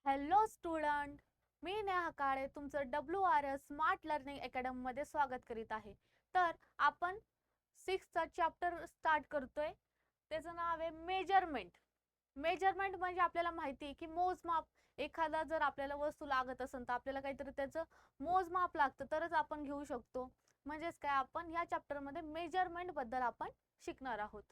Hello student, मी नेहा काळे तुमचं WRS smart learning अकॅडमीमध्ये स्वागत करीत आहे. तर आपण 6चा चॅप्टर स्टार्ट करतोय. त्याचं नाव आहे मेजरमेंट. मेजरमेंट म्हणजे आपल्याला माहिती आहे की मोजमाप. एखादा जर आपल्याला वस्तू लागत असेल तर आपल्याला काहीतरी त्याचं मोजमाप लागतं तरच आपण घेऊ शकतो. म्हणजेच काय, आपण या चॅप्टरमध्ये मेजरमेंट बद्दल आपण शिकणार आहोत.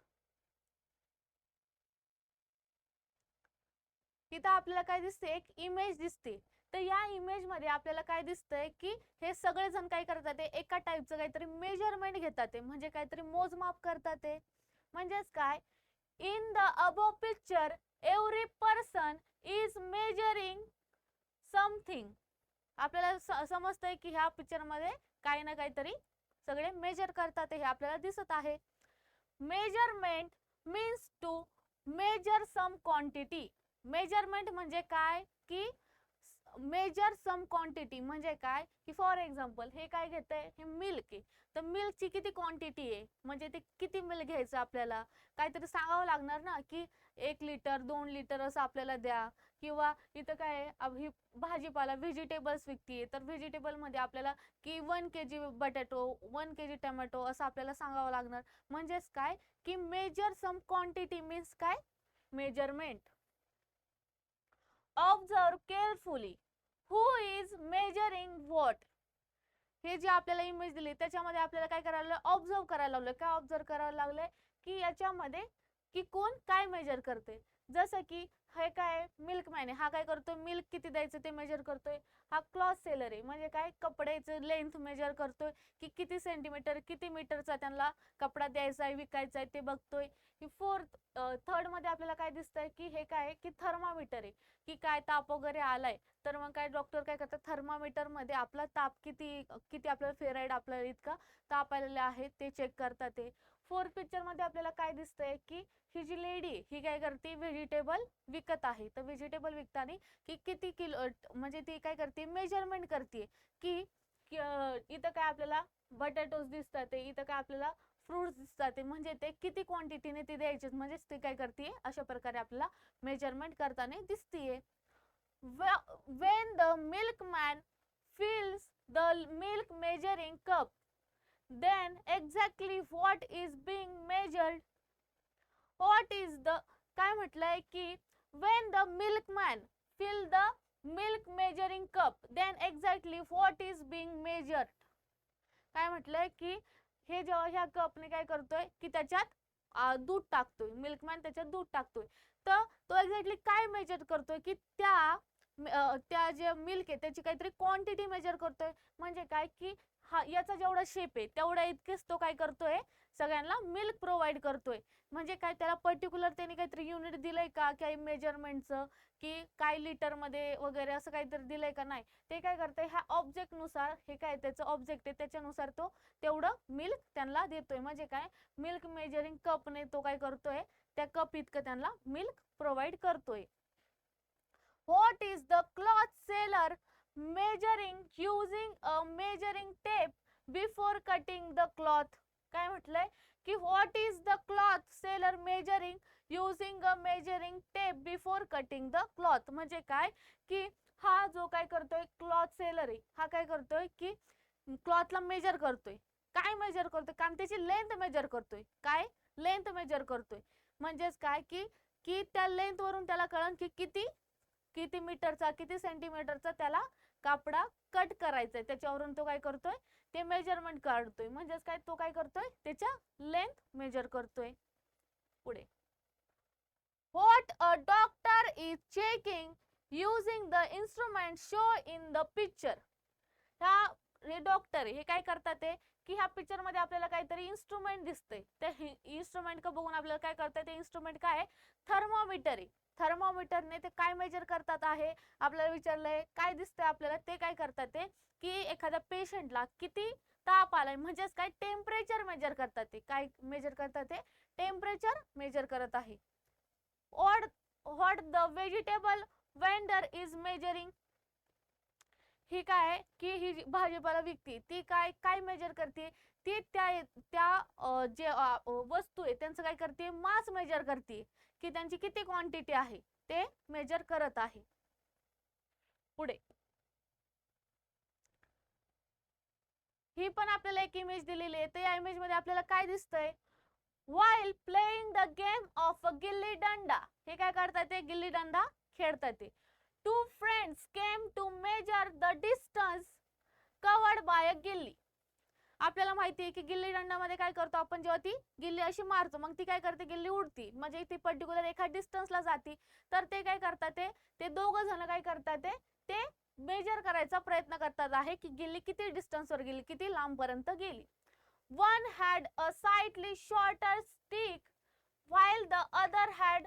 तिथं आपल्याला काय दिसते, एक इमेज दिसते. तर या इमेज मध्ये आपल्याला काय दिसतंय की हे सगळेजण काय करतात, एका टाईपचं काहीतरी मेजरमेंट घेतात, म्हणजे काहीतरी मोजमाप करतात. म्हणजेच काय, in the above picture every person is measuring something. आपल्याला समजतंय की ह्या पिक्चर मध्ये काही ना काहीतरी सगळे मेजर करतात हे आपल्याला दिसत आहे. Measurement means to measure some quantity. Measurement म्हणजे काय की मेजर सम क्वांटिटी म्हणजे काय की फॉर एक्झाम्पल हे काय घेते, हे मिल्क आहे. तर मिल्कची किती क्वांटिटी आहे, म्हणजे ते किती मिल्क घ्यायचं आपल्याला काहीतरी सांगावं लागणार ना, की 1 लिटर 2 लिटर असं आपल्याला द्या. किंवा इथं काय ही भाजीपाला व्हेजिटेबल्स विकतीये, तर व्हेजिटेबल मध्ये आपल्याला की 1 kg बटाटो 1 kg टोमॅटो असं आपल्याला सांगावं लागणार. म्हणजेच काय की मेजर सम क्वांटिटी मीन्स काय, measurement. Observe carefully who is measuring what. हे जे आपल्याला इमेज दिली त्याच्यामध्ये आपल्याला काय करायला लागलं, ऑब्झर्व करायला लागलं. काय ऑब्झर्व करायला लागलंय की याच्यामध्ये की कोण काय मेजर करते. जसं की हे काय मिल्कमॅन आहे, हा काय करतोय, मिल्क किती द्यायचं ते मेजर करतोय. हा क्लॉथ सेलर आहे, म्हणजे काय कपड्याचं लेंथ मेजर करतोय, की किती सेंटीमीटर किती मीटरचा त्यांना कपडा द्यायचा आहे विकायचा आहे ते बघतोय. थर्ड मध्ये आपल्याला काय दिसतंय की हे काय की थर्मामीटर आहे, की काय ताप वगैरे आलाय तर मग काय डॉक्टर काय करतात, थर्मामीटर मध्ये आपला ताप किती किती आपल्याला फेराइड आपल्याला इतका ताप आलेला आहे ते चेक करतात ते. फोर्थ पिक्चर मध्ये आपल्याला काय दिसतंय की ही जी लेडी ही काय करते, व्हेजिटेबल विकत आहे. तर व्हेजिटेबल विकताना की किती किलो, म्हणजे ती काय करते, मेजरमेंट करते की इथं काय आपल्याला बटाटोज दिसतात, इथं काय आपल्याला फ्रुट्स दिसतात, म्हणजे ते किती क्वांटिटीने ते द्यायचे, म्हणजे ते काय करते अशा प्रकारे आपल्याला मेजरमेंट करताना दिसतीये. When the milkman fills the milk measuring cup, then exactly what is being measured. What is the, काय म्हटलंय की when the milkman fill the milk measuring cup, then exactly what is being measured. काय म्हटलंय की हे जेव्हा ह्या कपने काय करतोय की त्याच्यात दूध टाकतोय, मिल्कमॅन त्याच्यात दूध टाकतोय, तर तो एक्झॅक्टली काय मेजर करतोय की त्या जे मिल्क आहे त्याची काहीतरी क्वांटिटी मेजर करतोय. म्हणजे काय की हा याचा जेवढा शेप आहे तेवढा इतकेच तो काय करतोय, सगळ्यांना मिल्क प्रोव्हाइड करतोय. म्हणजे काय, त्याला पर्टिक्युलर त्यांनी काहीतरी युनिट दिलंय का काही मेजरमेंटचं, की काय लिटर मध्ये वगैरे असं काहीतरी दिलंय का, नाही. ते काय करतंय, ह्या ऑब्जेक्ट नुसार, हे काय त्याचं ऑब्जेक्ट आहे त्याच्यानुसार तो तेवढं मिल्क त्यांना देतोय. म्हणजे काय, मिल्क मेजरिंग कपने तो काय करतोय, त्या कप इतकं त्यांना मिल्क प्रोव्हाइड करतोय. What is the cloth seller measuring using a measuring tape before cutting the cloth. काय म्हटलंय की what is the cloth seller measuring using a measuring tape before cutting the cloth. म्हणजे काय की हा जो काय करतोय क्लॉथ सेलर आहे, हा काय करतोय की क्लॉथला मेजर करतोय. काय मेजर करतोय, कारण त्याची लेंथ मेजर करतोय. काय लेंथ मेजर करतोय. म्हणजेच काय की की त्या लेंथ वरून त्याला कळन की किती किती मीटरचा किती सेंटीमीटरचा त्याला कापडा कट करायचा आहे, त्याच्यावरून तो काय करतोय, ते मेजरमेंट काढतोय. म्हणजेच काय, तो काय करतोय, त्याच्या लेंथ मेजर करतोय. पुढे, what a doctor is checking using the instrument show in the picture. हे डॉक्टर हे काय करतात ते की ह्या पिक्चर मध्ये आपल्याला काहीतरी इन्स्ट्रुमेंट दिसतंय. ते इन्स्ट्रुमेंट का बघून आपल्याला काय करतात, ते इन्स्ट्रुमेंट काय आहे, थर्मोमीटर आहे. थर्मोमीटरने ते काय मेजर करतात आहे, आपल्याला विचारलंय काय दिसतंय आपल्याला, ते काय करतात ते की एखाद्या पेशंटला किती ताप आलाय, म्हणजेच काय टेम्परेचर मेजर करतात. ते काय मेजर करतात, ते टेम्परेचर मेजर करत आहे. What the vegetable vendor is measuring. ही काय की ही भाजीपाला विकते ती काय काय मेजर करते, ती त्या जे वस्तू आहे त्यांचं काय करते, मास मेजर करते, की त्यांची किती क्वांटिटी आहे ते मेजर करत आहे. पुढे ही पण आपल्याला एक इमेज दिलेली आहे. तर या इमेज मध्ये आपल्याला काय दिसतंय, while playing the game of a gilli danda, हे काय करतात ते गिल्ली दंडा खेळतात ते. Two friends came to measure the distance covered by a गिल्ली. आपल्याला माहिती आहे की गिल्ली दंडामध्ये काय करतो आपण, जेव्हा ती गिल्ली अशी मारतो मग ती काय करते, गिल्ली उडती, म्हणजे ती पर्टिक्युलर एका डिस्टन्सला जाते. तर ते काय करतात ते दोघं जण काय करतात ते मेजर करायचा प्रयत्न करतात आहे की गिल्ली किती डिस्टन्सवर गेली, किती लांबपर्यंत गेली. One had a slightly shorter stick while the other had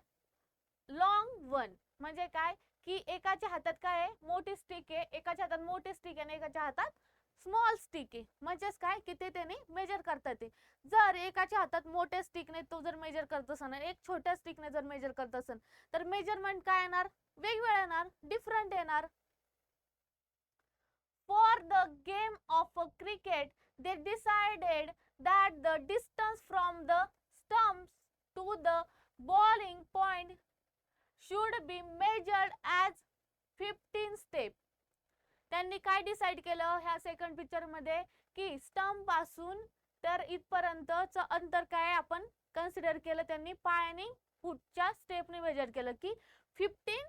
long one. म्हणजे काय की एकाच्या हातात काय आहे, मोठी स्टिक आहे, एकाच्या हातात मोठी स्टिक आहे आणि एकाच्या हातात स्मॉल स्टिक आहे. म्हणजेच काय की ते त्याने मेजर करतात. जर एकाच्या हातात मोठ्या स्टिकने तो जर मेजर करत असेल आणि एक छोट्या स्टिकने जर मेजर करत असेल तर मेजरमेंट काय येणार, वेगवेगळं येणार, डिफरंट येणार. For the game of a cricket, they decided that the distance from the stumps to the bowling point should be measured as 15 step. त्यांनी काय डिसाइड केलं ह्या सेकंड पिक्चर मध्ये की स्टंप पासून तर इथपर्यंतचं अंतर काय आपण कन्सिडर केलं, त्यांनी पायाने फूटच्या स्टेपने मेजर केलं की 15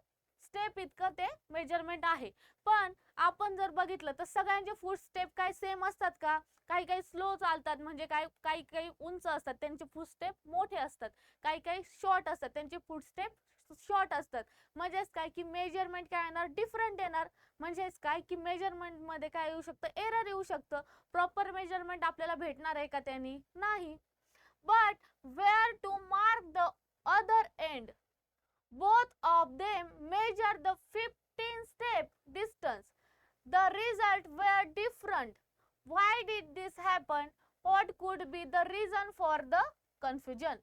स्टेप इतकं ते मेजरमेंट आहे. पण आपण जर बघितलं तर सगळ्यांचे फूट स्टेप काय सेम असतात का, काही काही स्लो चालतात, म्हणजे काही काही उंच असतात त्यांचे फूट स्टेप मोठे असतात, काही काही शॉर्ट असतात त्यांचे फूट स्टेप शॉर्ट असतात. म्हणजेच काय की मेजरमेंट काय येणार, डिफरंट येणार. म्हणजेच काय की मेजरमेंट मध्ये काय येऊ शकतं, एरर येऊ शकतं. प्रॉपर मेजरमेंट आपल्याला भेटणार आहे का त्यांनी, नाही. But were to mark the other end, both of them measured the 15 step distance. The result were different. Why did this happen? What could be the reason for the confusion?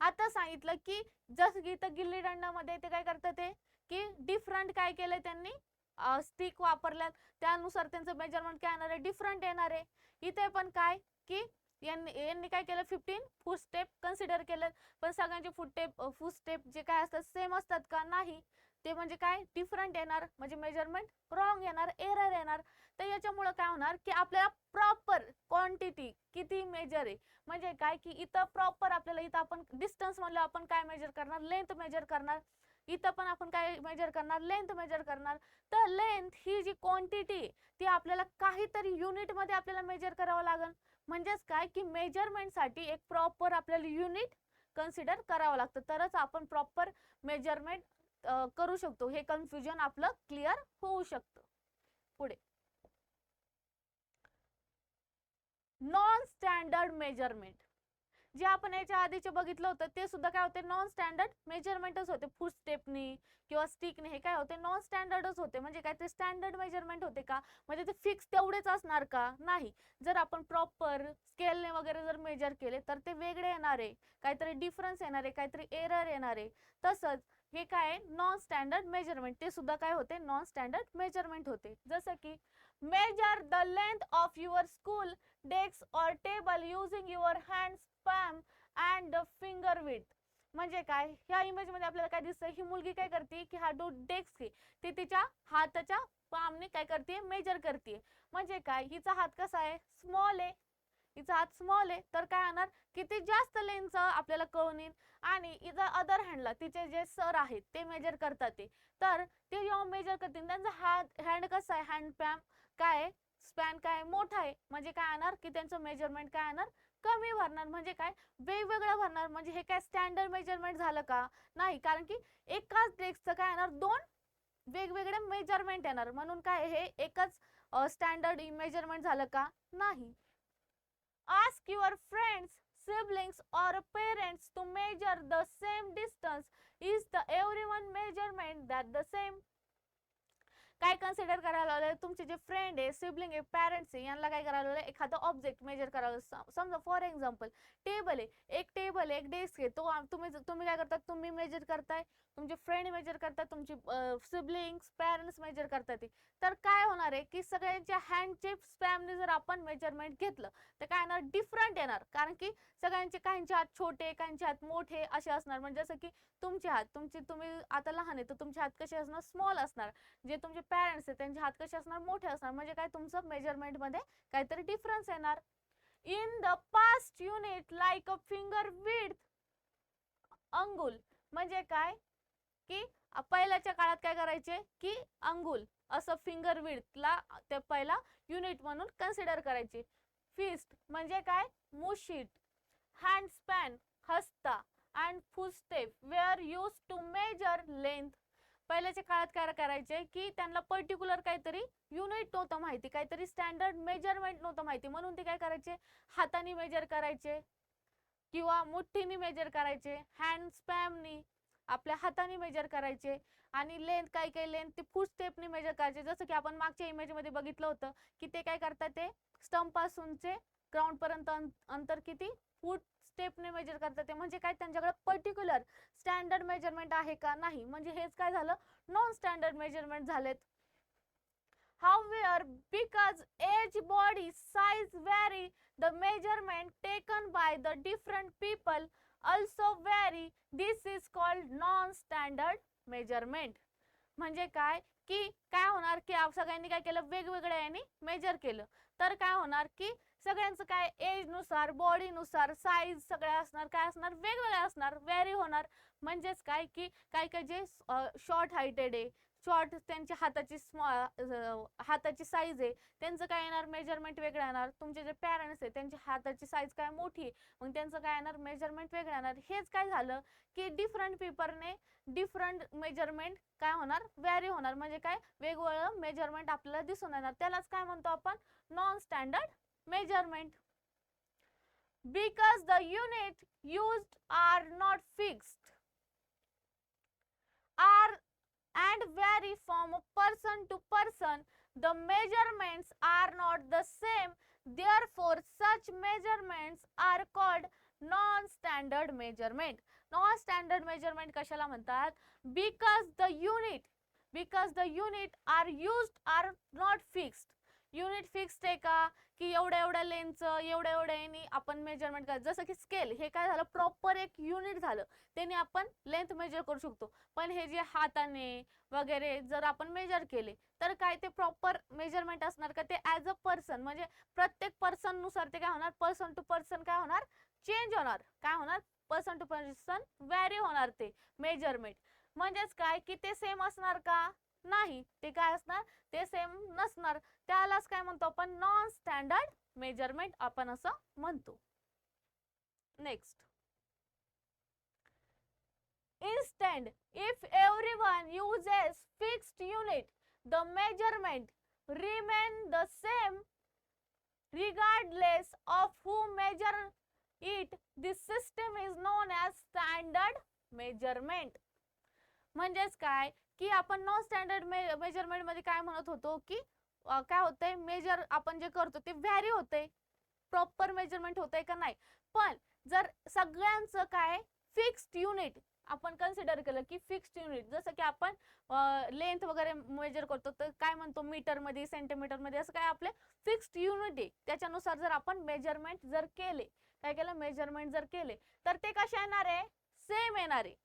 आता सांगितलं की जसं की इथं गिल्ली दंडामध्ये ते काय करतात ते की डिफरंट काय केलंय त्यांनी, स्टिक वापरल्यात, त्यानुसार त्यांचं मेजरमेंट काय येणार आहे, डिफरंट येणार आहे. इथे पण काय की यांनी काय केलं, 15 फूट स्टेप कन्सिडर केलं. पण सगळ्यांचे फूट स्टेप जे काय असतात सेम असतात का, नाही. ते म्हणजे काय डिफरंट येणार, म्हणजे मेजरमेंट रॉंग येणार, एरर येणार. तर याच्यामुळे काय होणार की आपल्याला प्रॉपर क्वांटिटी किती मेजर आहे, म्हणजे काय की इथं प्रॉपर आपल्याला इथं आपण डिस्टन्स म्हणलं आपण काय मेजर करणार, लेंथ मेजर करणार. इथं पण आपण काय मेजर करणार, लेंथ मेजर करणार. तर लेंथ ही जी क्वांटिटी ती आपल्याला काहीतरी युनिट मध्ये आपल्याला मेजर करावं लागेल. म्हणजेच काय की मेजरमेंट साठी एक प्रॉपर आपल्याला युनिट कन्सिडर करावं लागतं, तरच आपण प्रॉपर मेजरमेंट करू शकतो. हे कन्फ्युजन आपलं क्लिअर होऊ शकतं. पुढे नॉन स्टँडर्ड मेजरमेंट, जे आपण याच्या आधीचे बघितलं होतं ते सुद्धा काय होते, नॉन स्टँडर्ड मेजरमेंटच होते. फूट स्टेपनी किंवा स्टिकने हे काय होते, नॉन स्टँडर्डच होते. म्हणजे काय ते स्टँडर्ड मेजरमेंट होते का, म्हणजे ते फिक्स तेवढेच असणार का, नाही. जर आपण प्रॉपर स्केलने वगैरे जर मेजर केले तर ते वेगळे येणार आहे, काहीतरी डिफरन्स येणार आहे, काहीतरी एरर येणार आहे. तसंच हे काय नॉन स्टँडर्ड मेजरमेंट, ते सुद्धा काय होते, नॉन स्टँडर्ड मेजरमेंट होते. जसं की measure the length of your school desk और table using your hands palm and the finger width. म्हणजे काय, ह्या इमेज मध्ये आपल्याला काय दिसतंय, ही मुलगी काय करते की हा जो डेस्क आहे ते तिच्या हाताच्या पामने काय करते, मेजर करते. म्हणजे काय, हिचा हात कसा आहे, स्मॉल आहे, हिचा हात स्मॉल आहे. तर काय होणार, किती जास्त लेंथ आपल्याला कळून येईल. आणि इथं अदर हँडला तिचे जे सर आहेत ते मेजर करतात तर ते जेव्हा मेजर करतील त्यांचा हात हँड कसा आहे, हँड पॅम काय स्पॅन काय मोठा आहे. म्हणजे काय येणार की त्यांचं मेजरमेंट काय येणार, कमी भरणार. म्हणजे काय, वेगवेगळं भरणार. म्हणजे हे काय स्टँडर्ड मेजरमेंट झालं का, नाही. कारण की एकाच डेस्कचं काय येणार, दोन वेगवेगळे मेजरमेंट येणार. म्हणून काय हे एकच स्टँडर्ड मेजरमेंट झालं का, नाही. Ask your friends, siblings or parents to measure the same distance. Is the everyone measurement that the same? काय कन्सिडर करायला लावलंय, तुमचे जे फ्रेंड आहे, सिबलिंग आहे, पॅरेंट्स आहे, यांना काय करायला लावलंय, एखादा ऑब्जेक्ट मेजर करायला. समजा फॉर एक्झाम्पल टेबल आहे, एक टेबल आहे, एक डेस्क आहे, तो तुम्ही काय करता, तुम्ही मेजर करताय, तुमचे फ्रेंड मेजर करतात, तुमचे सिबलिंग्स पॅरेंट्स मेजर करतात. तर काय होणार आहे की सगळ्यांच्या हँडचे स्पॅमने जर आपण मेजरमेंट घेतलं तर काय येणार, डिफरंट येणार. कारण की सगळ्यांचे काहींचे हात छोटे, काहींचे हात मोठे असे असणार. म्हणजे जसं की तुमचे हात, तुम्ही आता लहान आहे तर तुमचे हात कसे असणार, स्मॉल असणार. जे तुमचे पॅरेंट्स आहेत त्यांचे हात कसे असणार, मोठे असणार. म्हणजे काय, तुमचं मेजरमेंट मध्ये काहीतरी डिफरन्स येणार. In the past unit like a finger width अंगुल, म्हणजे काय की पहिल्याच्या काळात काय करायचे की अंगुल असं फिंगर विड्थला ते पहिला युनिट म्हणून कन्सिडर करायचे. फिस्ट म्हणजे काय, मुशीट. हँड स्पॅन हस्ता and footstep were use to measure length. पहिल्याच्या काळात काय करायचे की त्यांना पर्टिक्युलर काहीतरी युनिट नव्हतं माहिती, काहीतरी स्टँडर्ड मेजरमेंट नव्हतं माहिती, म्हणून ते काय करायचे, हाताने मेजर करायचे किंवा मुठ्ठीने मेजर करायचे, हँड स्पॅमनी आपल्या हाताने मेजर करायचे. आणि लेंथ, काही काही लेंथ ते फूट स्टेपने मेजर करायचे. जसं की आपण मागच्या इमेज मध्ये बघितलं होतं की ते काय करतात, ते स्टंप पासूनचे ग्राउंड पर्यंत अंतर किती फूट स्टेपने मेजर करतात. ते म्हणजे काय, त्यांच्याकडे पर्टिक्युलर स्टँडर्ड मेजरमेंट आहे का, नाही. म्हणजे हेच काय झालं, नॉन स्टँडर्ड मेजरमेंट झालेत. However, because each body size vary, the measurement taken by the different people also vary. This is called non-standard measurement. म्हणजे काय की काय होणार की सगळ्यांनी काय केलं, वेगवेगळ्या याने मेजर केलं. तर काय होणार की सगळ्यांचं काय एज नुसार, बॉडी नुसार, साईज सगळ्या असणार, काय असणार, वेगवेगळ्या असणार, व्हेरी होणार. म्हणजेच काय की काय काय जे शॉर्ट हाइटेड आहे, शॉर्ट त्यांच्या हाताची साईज आहे, त्यांचं काय येणार, मेजरमेंट वेगळं येणार. तुमचे जे पॅरेंट्स आहे त्यांची हाताची साईज काय मोठी आहे, मग त्यांचं काय येणार, मेजरमेंट वेगळं येणार. हेच काय झालं की डिफरंट पीपलने डिफरंट मेजरमेंट काय होणार, व्हॅरी होणार. म्हणजे काय, वेगवेगळं मेजरमेंट आपल्याला दिसून येणार. त्यालाच काय म्हणतो आपण, non standard measurement. Because the unit used are not fixed are and vary from person to person, the measurements are not the same, therefore such measurements are called non-standard measurement. Non-standard measurement कशाला म्हणतात, because the unit are used are not fixed. Unit fixed आहे का की एवढ्या एवढ्या लेंथचं, एवढ्या एवढ्या याने आपण मेजरमेंट करायचं. जसं की स्केल, हे काय झालं, प्रॉपर एक युनिट झालं, त्याने आपण लेंथ मेजर करू शकतो. पण हे जे हाताने वगैरे जर आपण मेजर केले तर काय ते प्रॉपर मेजरमेंट असणार का, ते ॲज अ पर्सन, म्हणजे प्रत्येक पर्सन नुसार ते काय होणार, पर्सन टू पर्सन काय होणार, चेंज होणार. काय होणार, पर्सन टू पर्सन व्हॅरी होणार ते मेजरमेंट. म्हणजेच काय की ते सेम असणार का, नाही, ते काय असणार, ते सेम नसणार. त्यालाच काय म्हणतो आपण, नॉन स्टँडर्ड मेजरमेंट आपण असं म्हणतो. Next, instead if everyone uses fixed unit, the measurement remain the same regardless of who measure it. This system is known as standard measurement. म्हणजेच काय की आपण नॉन स्टँडर्ड मेजरमेंट मध्ये काय म्हणत होतो की काय होतंय, मेजर आपण जे करतो ते व्हॅरी होतंय, प्रॉपर मेजरमेंट होतंय का नाही. पण जर सगळ्यांचं काय फिक्स्ड युनिट आपण कन्सिडर केलं की फिक्स्ड युनिट, जसं की आपण लेंथ वगैरे मेजर करतो तर काय म्हणतो, मीटर मध्ये, सेंटीमीटर मध्ये, असं काय आपले फिक्स्ड युनिट आहे. त्याच्यानुसार जर आपण मेजरमेंट जर केले, काय केलं, मेजरमेंट जर केले तर ते कशा येणार आहे, सेम येणार आहे.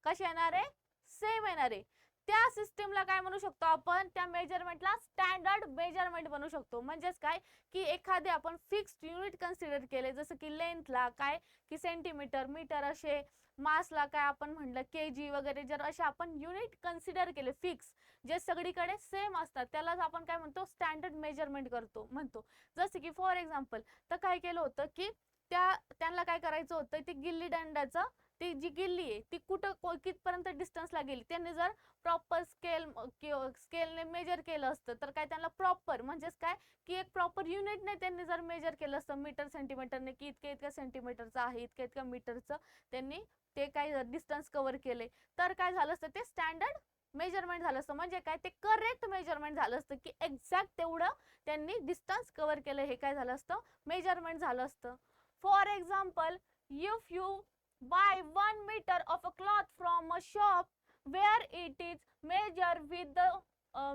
कशा येणार आहे, सेम येणार आहे. त्या सिस्टमला काय म्हणू शकतो आपण, त्या मेजरमेंटला स्टँडर्ड मेजरमेंट बनवू शकतो. म्हणजेच काय की एखादे आपण फिक्स्ड युनिट कन्सिडर केले, जसं की लेंथला काय की सेंटीमीटर, मीटर, असे मासला काय आपण म्हणलं केजी वगैरे, जर असे आपण युनिट कन्सिडर केले फिक्स, जे सगळीकडे सेम असतात, त्यालाच आपण काय म्हणतो, स्टँडर्ड मेजरमेंट म्हणतो. जसं की फॉर एक्झाम्पल, तर काय केलं होतं की त्यांना काय करायचं होतं, ते गिल्ली दंडाचं, ती जी गिल्ली आहे ती कुठं कितपर्यंत डिस्टन्सला गेली, त्यांनी जर प्रॉपर स्केलने मेजर केलं असतं तर काय त्यांना प्रॉपर, म्हणजेच काय की एक प्रॉपर युनिटने त्यांनी जर मेजर केलं असतं मीटर सेंटीमीटरने की इतक्या सेंटीमीटरचं आहे, इतक्या मीटरचं त्यांनी ते काय डिस्टन्स कव्हर केले, तर काय झालं असतं, ते स्टँडर्ड मेजरमेंट झालं असतं. म्हणजे काय, ते करेक्ट मेजरमेंट झालं असतं, की एक्झॅक्ट तेवढं त्यांनी डिस्टन्स कव्हर केलं, हे काय झालं असतं, मेजरमेंट झालं असतं. For example, if you buy 1 meter of a cloth from a shop where it is measured with the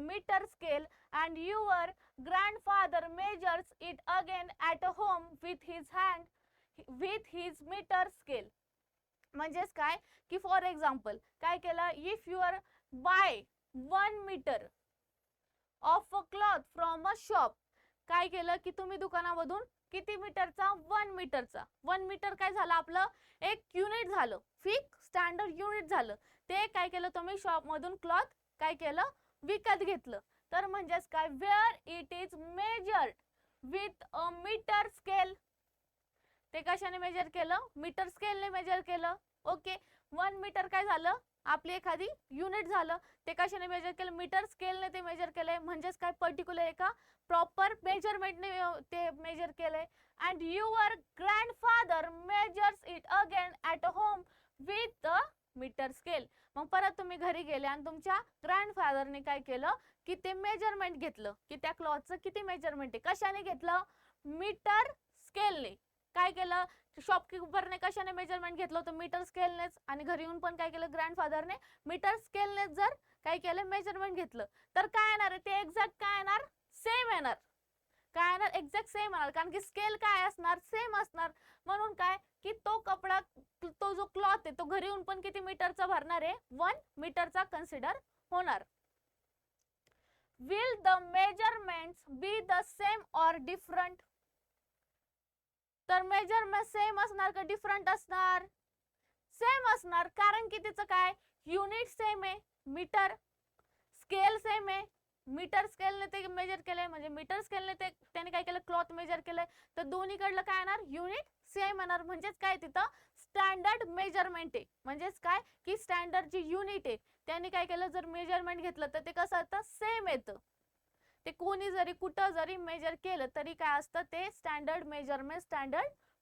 meter scale, and your grandfather measures it again at home with his hand with his meter scale. म्हणजेच काय, की for example काय केलं, if you are buy 1 meter of a cloth from a shop, काय केलं की तुम्ही दुकानामधून किती मीटरचा, 1 मीटरचा. 1 मीटर काय झालं आपलं, एक युनिट झालं, फिक स्टँडर्ड युनिट झालं. ते काय केलं तुम्ही शॉप मधून क्लॉथ काय केलं, विकत घेतलं. तर म्हणजेच काय, were it is measured with a metre scale, ते कशाने मेजर केलं, मीटर स्केलने मेजर केलं. ओके, 1 मीटर काय झालं, आपली एखादी युनिट झालं, ते कशाने मेजर केलं, मीटर स्केलने ते मेजर केलंय. म्हणजेच काय, पर्टिक्युलर एका प्रॉपर मेजरमेंटने ते मेजर केलंय. And your grandfather measures it again at home with the metre scale. मग परत तुम्ही घरी गेले आणि तुमच्या ग्रँडफादरने काय केलं, की ते मेजरमेंट घेतलं, की त्या क्लॉथचं किती मेजरमेंट आहे, कशाने घेतलं, मीटर स्केलने. काय केलं, शॉपकीपरने कशाने मेजरमेंट घेतलं होतं, मीटर स्केलनेच. आणि घरी येऊन पण काय केलं, ग्रँडफादरने मीटर स्केलनेच जर काय केलं, मेजरमेंट घेतलं, तर काय येणार आहे, ते एक्झॅक्ट काय येणार, सेम येणार. काय येणार, एक्झॅक्ट सेम येणार, कारण की स्केल काय असणार, सेम असणार. म्हणून काय, की तो कपडा, तो जो क्लॉथ आहे, तो घरी येऊन पण किती मीटरचा भरणार आहे, 1 मीटरचा कन्सिडर होणार. Will the measurements be the same or different. तर मेजरमेंट सेम असणार का डिफरंट असणार, सेम असणार. कारण की तिचं काय, युनिट सेम आहे, मीटर स्केल सेम आहे. मीटर स्केलने ते मेजर केलंय, म्हणजे मीटर स्केलने ते त्याने काय केलं, क्लॉथ मेजर केलंय. तर दोन्हीकडलं काय येणार, युनिट सेम येणार. म्हणजेच काय, तिथं स्टँडर्ड मेजरमेंट आहे. म्हणजेच काय, की स्टँडर्ड जी युनिट आहे त्यांनी काय केलं, जर मेजरमेंट घेतलं तर ते कसं असतं, सेम येतं. ते कोणी जरी कुठं जरी मेजर केलं तरी काय असतं, ते स्टँडर्ड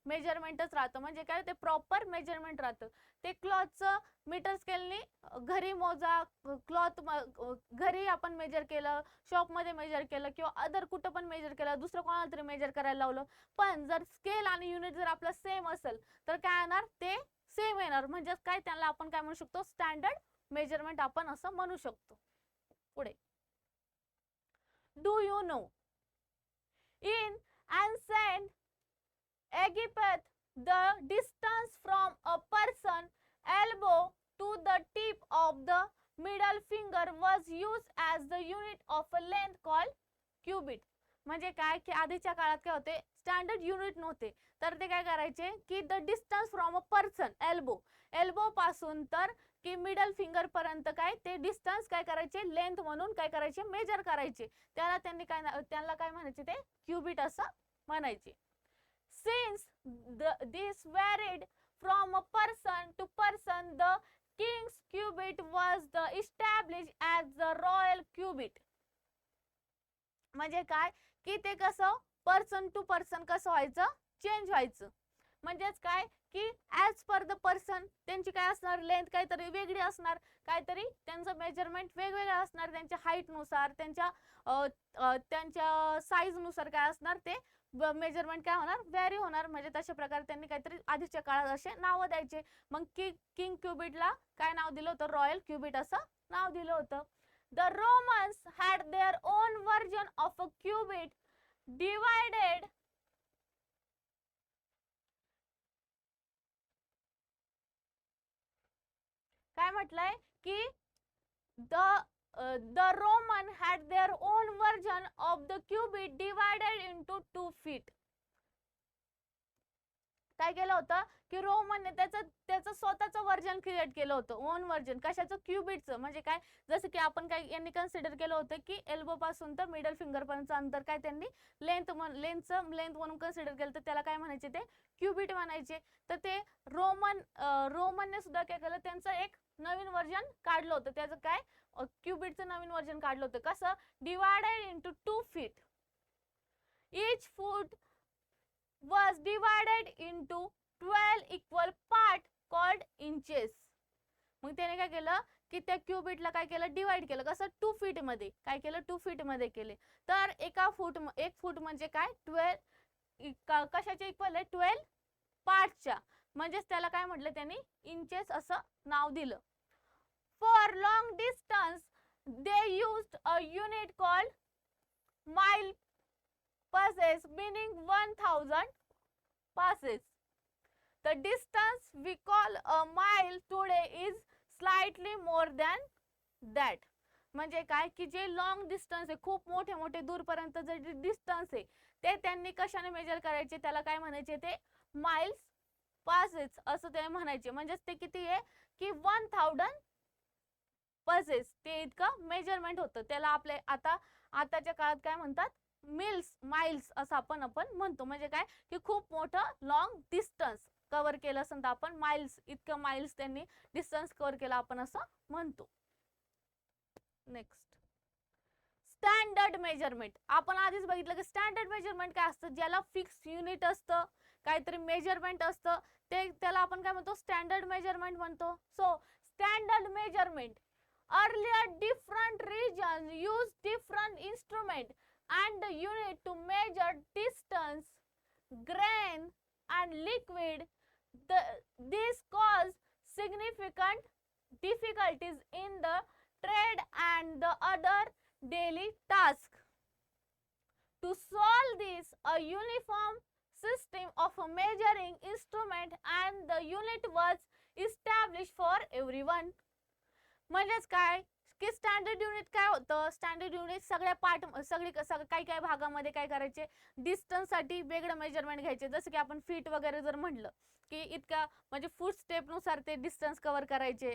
मेजरमेंटच राहतं. म्हणजे काय, ते प्रॉपर मेजरमेंट राहतं. ते क्लॉथचं मीटर स्केलने घरी मोजा, क्लॉथ घरी आपण मेजर केलं, शॉपमध्ये मेजर केलं, किंवा अदर कुठं पण मेजर केलं, दुसरं कोणाला तरी मेजर करायला लावलं, पण जर स्केल आणि युनिट जर आपलं सेम असेल तर काय येणार, ते सेम येणार. म्हणजे काय, त्याला आपण काय म्हणू शकतो, स्टँडर्ड मेजरमेंट आपण असं म्हणू शकतो. पुढे, do you know, in ancient Egypt the distance from a person elbow to the tip of the middle finger was used as the unit of a length called cubit. म्हणजे काय, की आधीच्या काळात काय होते, स्टँडर्ड युनिट नव्हते, तर ते काय करायचे, की the distance from a person elbow पासून तर की मिडल फिंगर पर्यंत काय, ते डिस्टन्स काय करायचे, लेंथ म्हणून काय करायचे, मेजर करायचे. त्याला त्यांनी काय, त्यांना काय म्हणायचे, ते क्यूबिट असं म्हणायचे. Since this varied from a person to person, the king's cubit was the establish as the royal cubit. म्हणजे काय, की ते कसं पर्सन टू पर्सन कसं व्हायचं, चेंज व्हायचं. म्हणजेच काय, की ॲज पर द पर्सन त्यांची काय असणार, लेंथ काहीतरी वेगळी असणार, काहीतरी त्यांचं मेजरमेंट वेगवेगळं असणार, त्यांच्या हाईटनुसार, त्यांच्या साईजनुसार काय असणार, ते मेजरमेंट काय होणार, व्हॅरी होणार. म्हणजे तशा प्रकारे त्यांनी काहीतरी आधीच्या काळात असे नावं द्यायचे. मग किंग क्यूबिटला काय नाव दिलं होतं, रॉयल क्यूबिट असं नाव दिलं होतं. The Romans had their own version of a cubit divided काय म्हटलंय, की the Roman had their own version of the cubit divided into 2 feet. काय केलं होतं, की रोमनने त्याचं स्वतःचं व्हर्जन क्रिएट केलं होतं, ओन व्हर्जन. कशाचं, क्यूबिटचं. म्हणजे काय, जसं की आपण काय यांनी कन्सिडर केलं होतं, की एल्बो पासून तर मिडल फिंगर पर्यंत अंतर काय त्यांनी लेंथ म्हणून कन्सिडर केलं, तर त्याला काय म्हणायचे, ते क्यूबिट म्हणायचे. तर ते रोमनने सुद्धा काय केलं, त्यांचं एक नवीन व्हर्जन काढलं होतं. त्याचं काय, क्यूबिटचं नवीन व्हर्जन काढलं होतं. कसं, divided into 2 feet. Each foot was divided into 12 equal part called inches. मग त्याने काय केलं की त्या क्युबिटला काय केलं, डिवाइड केलं. कसं, 2 फीट मध्ये काय केलं, 2 फीट मध्ये केले. तर एक फूट म्हणजे काय, 12 कशाच्या इक्वल आहे, 12 पार्टच्या. म्हणजेच त्याला काय म्हटलं त्यांनी, इंचेस असं नाव दिलं. For long distance they used a unit called माइल passes, meaning 1000 passes. The distance we call a mile today is slightly more than that. म्हणजे काय की जे लॉंग डिस्टन्स आहे, खूप मोठे मोठे दूरपर्यंत जे डिस्टन्स आहे ते त्यांनी कशाने मेजर करायचे, त्याला काय म्हणायचे, ते माइल्स पासेस असं ते म्हणायचे. म्हणजेच ते किती आहे की 1000 पासेस, ते इतकं मेजरमेंट होतं. त्याला आपले आताच्या काळात काय म्हणतात, माइल्स असं आपण म्हणतो. म्हणजे काय की खूप मोठं लॉंग डिस्टन्स कव्हर केलं असेल तर आपण माइल्स, इतकं माइल्स त्यांनी डिस्टन्स कव्हर केलं आपण असं म्हणतो. Next, standard measurement. आपण आधीच बघितलं की स्टँडर्ड मेजरमेंट काय असतं, ज्याला फिक्स युनिट असतं, काहीतरी मेजरमेंट असतं, त्याला आपण काय म्हणतो, स्टँडर्ड मेजरमेंट म्हणतो. So standard measurement, earlier different regions used different instrument and the unit to measure distance, grain and liquid. This caused significant difficulties in the trade and the other daily tasks. To solve this, a uniform system of a measuring instrument and the unit was established for everyone. म्हणजेच काय की standard unit काय होतं, standard unit सगळ्या काही भागामध्ये काय करायचे, डिस्टन्स साठी वेगळं मेजरमेंट घ्यायचे. जसं की आपण फीट वगैरे जर म्हटलं की इतका म्हणजे फूट स्टेप नुसार ते डिस्टन्स कव्हर करायचे,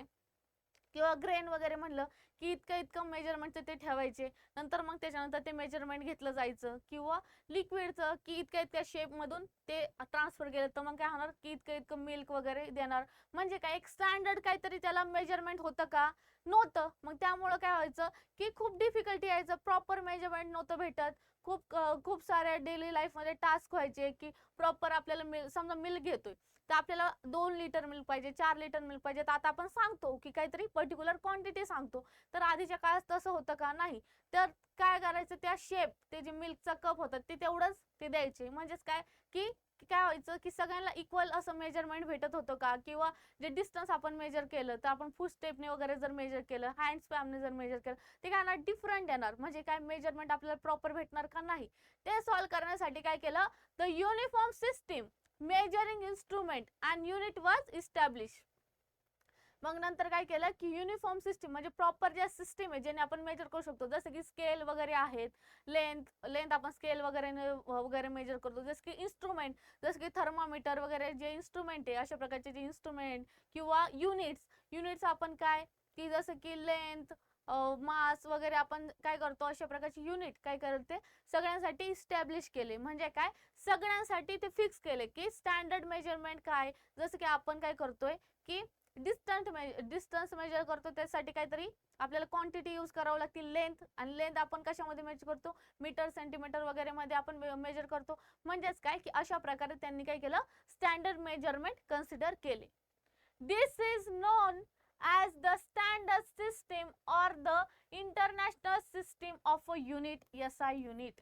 किंवा ग्रेन वगैरे म्हणलं की इतकं मेजरमेंटचं ते ठेवायचे. नंतर मग त्याच्यानंतर ते मेजरमेंट घेतलं जायचं. किंवा लिक्विडचं की इतक्या शेप मधून ते ट्रान्सफर केलं तर मग काय होणार की इतकं मिल्क वगैरे देणार. म्हणजे काय एक स्टँडर्ड काहीतरी त्याला मेजरमेंट होतं का, नव्हतं. मग त्यामुळं काय व्हायचं की खूप डिफिकल्टी यायचं, प्रॉपर मेजरमेंट नव्हतं भेटत. खूप साऱ्या डेली लाईफ मध्ये टास्क व्हायचे की प्रॉपर आपल्याला समजा मिल्क घेतोय तर आपल्याला 2 लिटर मिल्क पाहिजे, 4 लिटर मिल्क पाहिजे. तर आता आपण सांगतो की काहीतरी पर्टिक्युलर क्वांटिटी सांगतो. तर आधीच्या काळात तसं होतं का, नाही. तर काय करायचं, त्या शेप, ते जे मिल्कचा कप होता ते तेवढंच ते द्यायचे. म्हणजेच काय की काय व्हायचं की सगळ्यांना इक्वल असं मेजरमेंट भेटत होतं का, किंवा जे डिस्टन्स आपण मेजर केलं तर आपण फूट स्टेपने वगैरे जर मेजर केलं, हँड स्पॅमने जर मेजर केलं, ते काय ना डिफरंट येणार. म्हणजे काय मेजरमेंट आपल्याला प्रॉपर भेटणार का नाही. ते सॉल्व करण्यासाठी काय केलं, the uniform system measuring instrument and unit was establish. मग नंतर काय केलं की युनिफॉर्म सिस्टीम म्हणजे प्रॉपर ज्या सिस्टीम आहे ज्याने आपण मेजर करू शकतो. जसं की स्केल वगैरे आहेत, लेंथ आपण स्केल वगैरे मेजर करतो. जसं की इन्स्ट्रुमेंट, जसं की थर्मामीटर वगैरे जे इन्स्ट्रुमेंट आहे, अशा प्रकारचे जे इन्स्ट्रुमेंट, किंवा युनिट्स आपण काय की जसं की लेंथ, मास वगैरे आपण काय करतो, अशा प्रकारचे युनिट काय करते सगळ्यांसाठी इस्टॅब्लिश केले. म्हणजे काय, सगळ्यांसाठी ते फिक्स केले की स्टँडर्ड मेजरमेंट काय. जसं की आपण काय करतोय की डिस्टन्स मेजर करतो, त्यासाठी काहीतरी आपल्याला क्वांटिटी यूज करावं लागते, लेंथ. आणि लेंथ आपण कशामध्ये मेजर करतो, मीटर, सेंटीमीटर वगैरे मध्ये आपण मेजर करतो. म्हणजेच काय की अशा प्रकारे त्यांनी काय केलं, स्टँडर्ड मेजरमेंट कन्सिडर केले. This is known as the standard system or the international system of a unit, SI unit.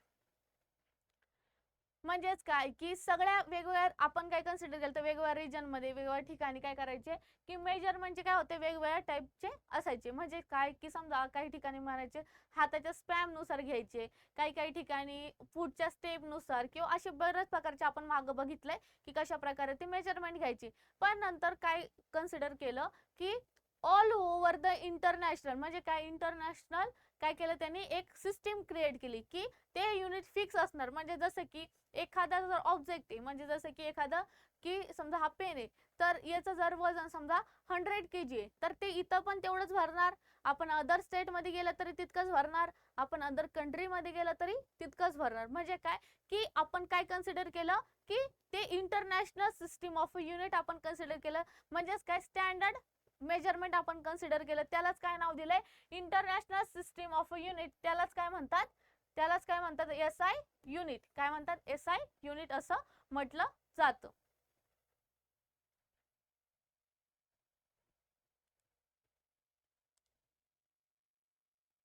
म्हणजेच काय की सगळ्या वेगवेगळ्या आपण काय कन्सिडर केलं तर वेगवेगळ्या रिजन मध्ये, वेगवेगळ्या ठिकाणी काय करायचे की मेजरमेंटचे काय होते, वेगवेगळ्या टाईपचे असायचे. म्हणजे काय की समजा काही ठिकाणी म्हणायचे हाताच्या स्पॅम नुसार घ्यायचे, काही ठिकाणी फूटच्या स्टेप नुसार, किंवा असे बरेच प्रकारचे आपण मागं बघितलंय की कशा प्रकारे ते मेजरमेंट घ्यायची. पण नंतर काय कन्सिडर केलं की ऑल ओव्हर द इंटरनॅशनल, म्हणजे काय इंटरनॅशनल काय केलं त्यांनी, एक सिस्टीम क्रिएट केली की ते युनिट फिक्स असणार. म्हणजे जसं की एखादा जर ऑब्जेक्ट आहे, म्हणजे जसं की एखादा की समजा हा पेन आहे, तर याचं जर वजन समजा 100 kg आहे, तर ते इथं पण तेवढंच भरणार. आपण अदर स्टेट मध्ये गेलं तरी तितकंच भरणार, आपण अदर कंट्री मध्ये गेलं तरी तितकंच भरणार. म्हणजे काय की आपण काय कन्सिडर केलं की ते international system of a unit आपण कन्सिडर केलं. म्हणजेच काय स्टँडर्ड मेजरमेंट आपण कन्सिडर केलं, त्यालाच काय नाव दिलंय, international system of a unit. त्यालाच काय म्हणतात SI युनिट. काय म्हणतात, SI युनिट असं म्हटलं जातं.